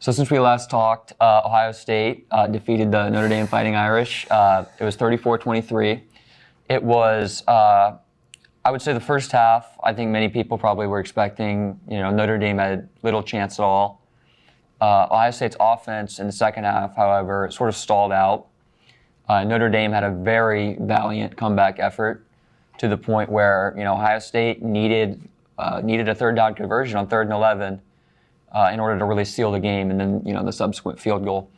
So since we last talked, Ohio State defeated the Notre Dame Fighting Irish. It was 34-23. It was, I would say the first half, I think many people probably were expecting, Notre Dame had little chance at all. Ohio State's offense in the second half, however, sort of stalled out. Notre Dame had a very valiant comeback effort to the point where, Ohio State needed a third down conversion on 3rd and 11 in order to really seal the game, and then, the subsequent field goal.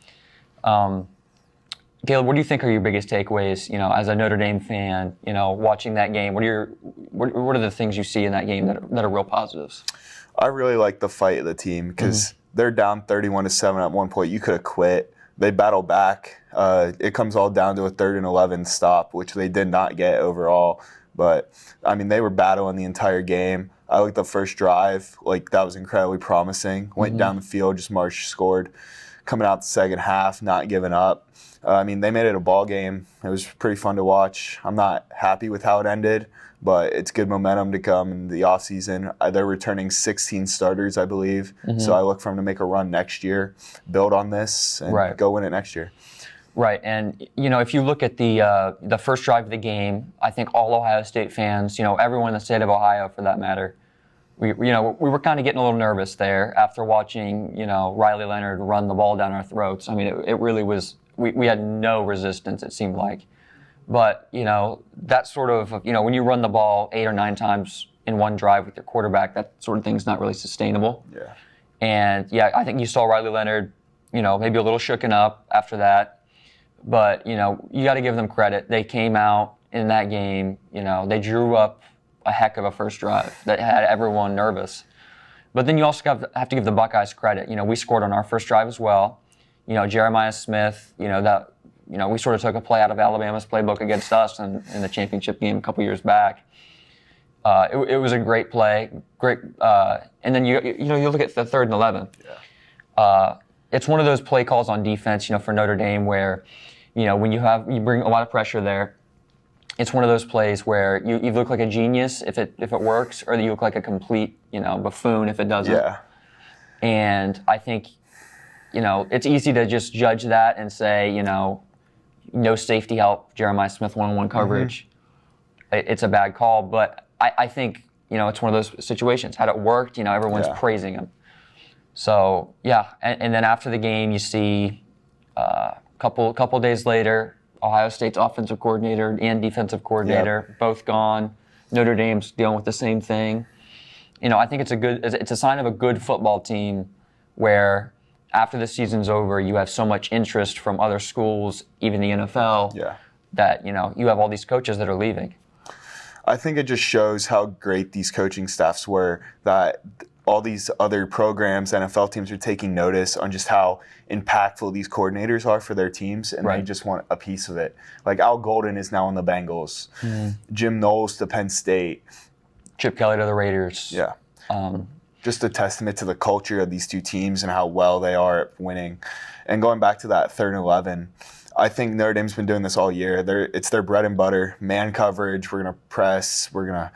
Caleb, what do you think are your biggest takeaways, as a Notre Dame fan, watching that game? What are the things you see in that game that are real positives? I really like the fight of the team because they're down 31-7 at one point. You could have quit. They battle back. It comes all down to a 3rd and 11 stop, which they did not get overall. But, they were battling the entire game. I liked the first drive. That was incredibly promising. Went down the field, just marched, scored. Coming out the second half, not giving up. They made it a ball game. It was pretty fun to watch. I'm not happy with how it ended, but it's good momentum to come in the offseason. They're returning 16 starters, I believe. So I look for them to make a run next year, build on this, and go win it next year. Right, and if you look at the first drive of the game, I think all Ohio State fans, everyone in the state of Ohio for that matter, we were kind of getting a little nervous there after watching Riley Leonard run the ball down our throats. It really was. We had no resistance, it seemed like. But that sort of when you run the ball 8 or 9 times in one drive with your quarterback, that sort of thing's not really sustainable. Yeah. And I think you saw Riley Leonard, maybe a little shooken up after that. But, you got to give them credit. They came out in that game, they drew up a heck of a first drive that had everyone nervous. But then you also have to give the Buckeyes credit. We scored on our first drive as well. Jeremiah Smith, we sort of took a play out of Alabama's playbook against us in the championship game a couple years back. It was a great play, great. And then you look at the 3rd and 11. Yeah. It's one of those play calls on defense, for Notre Dame where, when you bring a lot of pressure there, it's one of those plays where you look like a genius if it works, or you look like a complete, buffoon if it doesn't. Yeah. And I think, it's easy to just judge that and say, no safety help, Jeremiah Smith one-on-one coverage. It's a bad call, but I think, it's one of those situations. Had it worked, everyone's praising him. So, and then after the game, you see a couple days later, Ohio State's offensive coordinator and defensive coordinator both gone. Notre Dame's dealing with the same thing. I think it's a sign of a good football team where after the season's over, you have so much interest from other schools, even the NFL, that, you have all these coaches that are leaving. I think it just shows how great these coaching staffs were, that all these other programs, NFL teams, are taking notice on just how impactful these coordinators are for their teams, and they just want a piece of it. Like Al Golden is now on the Bengals, Jim Knowles to Penn State, Chip Kelly to the Raiders. Yeah. Just a testament to the culture of these two teams and how well they are at winning. And going back to that 3rd and 11, I think Notre Dame's been doing this all year. It's their bread and butter. Man coverage, we're going to press, we're going to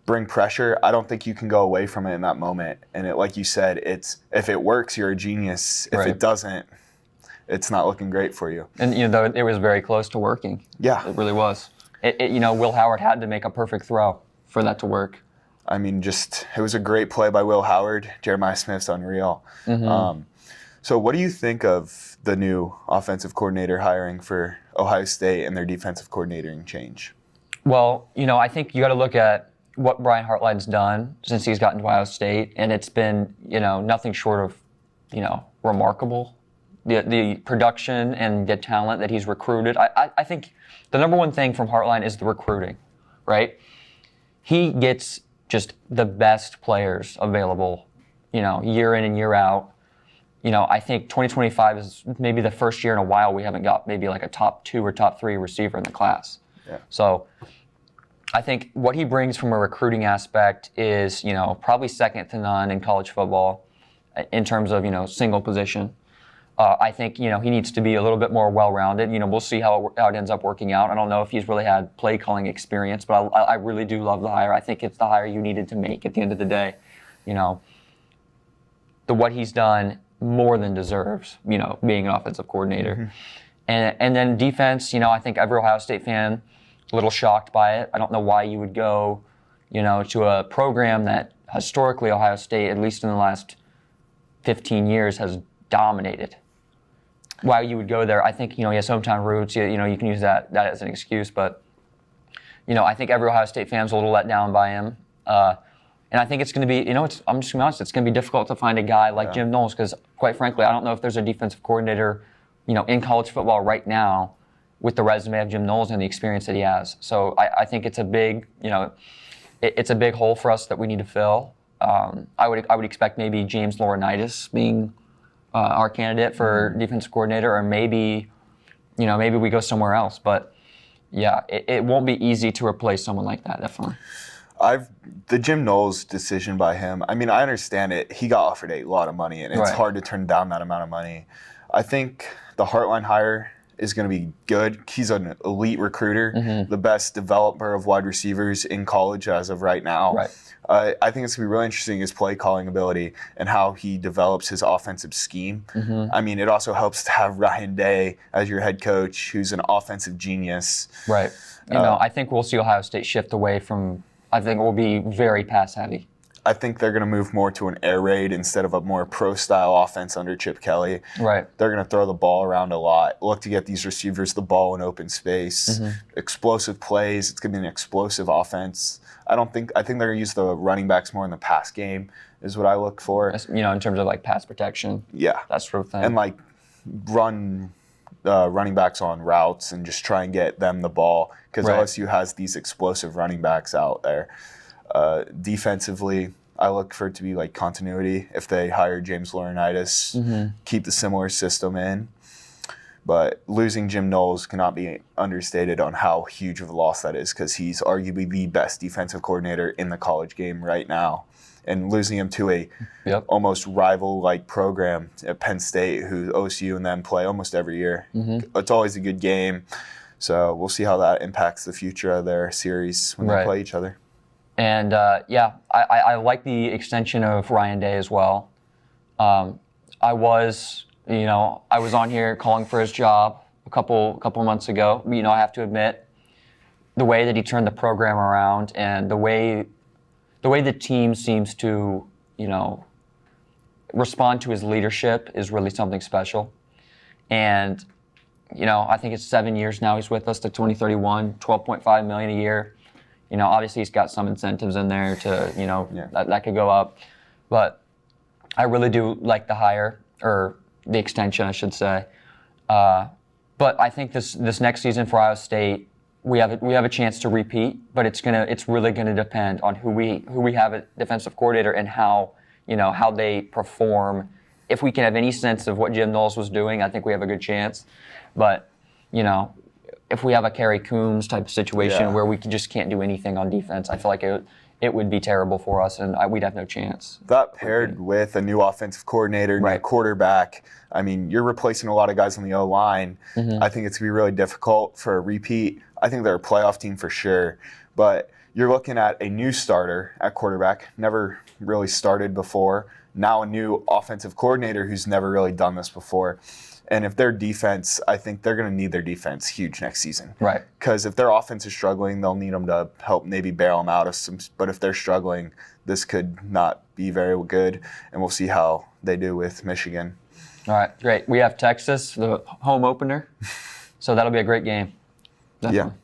bring pressure. I don't think you can go away from it in that moment. And like you said, if it works, you're a genius. If it doesn't, it's not looking great for you. And it was very close to working. Yeah. It really was. Will Howard had to make a perfect throw for that to work. It was a great play by Will Howard. Jeremiah Smith's unreal. So what do you think of the new offensive coordinator hiring for Ohio State and their defensive coordinating change? Well, I think you got to look at what Brian Hartline's done since he's gotten to Ohio State, and it's been, nothing short of, remarkable. The production and the talent that he's recruited. I think the number one thing from Hartline is the recruiting, right? He gets just the best players available, year in and year out. I think 2025 is maybe the first year in a while we haven't got maybe like a top 2 or top 3 receiver in the class. Yeah. So I think what he brings from a recruiting aspect is, probably second to none in college football in terms of, single position. I think, he needs to be a little bit more well-rounded. We'll see how it ends up working out. I don't know if he's really had play calling experience, but I really do love the hire. I think it's the hire you needed to make at the end of the day. What he's done more than deserves, being an offensive coordinator. And then defense, I think every Ohio State fan, a little shocked by it. I don't know why you would go, to a program that historically Ohio State, at least in the last 15 years, has dominated. Why you would go there? I think, he has hometown roots. You can use that as an excuse, but I think every Ohio State fan's a little let down by him. And I think it's going to be, I'm just going to be honest, it's going to be difficult to find a guy like Jim Knowles because, quite frankly, I don't know if there's a defensive coordinator, in college football right now with the resume of Jim Knowles and the experience that he has. So I think it's a big, it's a big hole for us that we need to fill. I would expect maybe James Laurinaitis being our candidate for defensive coordinator, or maybe we go somewhere else. But yeah, it won't be easy to replace someone like that, definitely. The Jim Knowles decision by him, I mean, I understand it. He got offered a lot of money, and it's hard to turn down that amount of money. I think the Heartline hire is going to be good. He's an elite recruiter, the best developer of wide receivers in college as of right now. Right. I think it's going to be really interesting, his play calling ability and how he develops his offensive scheme. I mean, it also helps to have Ryan Day as your head coach, who's an offensive genius. Right. I think we'll see Ohio State shift away from, I think it will be very pass heavy. I think they're going to move more to an air raid instead of a more pro-style offense under Chip Kelly. Right. They're going to throw the ball around a lot, look to get these receivers the ball in open space, explosive plays. It's going to be an explosive offense. I think they're going to use the running backs more in the pass game is what I look for. In terms of like pass protection. Yeah. That sort of thing. And like run running backs on routes and just try and get them the ball because OSU has these explosive running backs out there. Defensively, I look for it to be like continuity if they hire James Laurinaitis, keep the similar system in. But losing Jim Knowles cannot be understated on how huge of a loss that is because he's arguably the best defensive coordinator in the college game right now. And losing him to a almost rival-like program at Penn State, who OSU and them play almost every year. It's always a good game. So we'll see how that impacts the future of their series when they play each other. And I like the extension of Ryan Day as well. I was on here calling for his job a couple months ago. I have to admit, the way that he turned the program around and the way the team seems to, respond to his leadership is really something special. And, I think it's 7 years now he's with us to 2031, $12.5 million a year. Obviously he's got some incentives in there to, that could go up. But I really do like the hire, or the extension, I should say. But I think this next season for Ohio State, we have a chance to repeat, but it's really gonna depend on who we have a defensive coordinator and how they perform. If we can have any sense of what Jim Knowles was doing, I think we have a good chance. But if we have a Kerry Coombs type of situation where we just can't do anything on defense, I feel like it would be terrible for us, and we'd have no chance. That paired with a new offensive coordinator, new quarterback, I mean, you're replacing a lot of guys on the O-line. I think it's going to be really difficult for a repeat. I think they're a playoff team for sure, but you're looking at a new starter at quarterback, never really started before, now a new offensive coordinator who's never really done this before. And if their defense, I think they're going to need their defense huge next season. Right. Because if their offense is struggling, they'll need them to help maybe bail them out of some. But if they're struggling, this could not be very good. And we'll see how they do with Michigan. All right, great. We have Texas, the home opener. So that'll be a great game. Definitely. Yeah.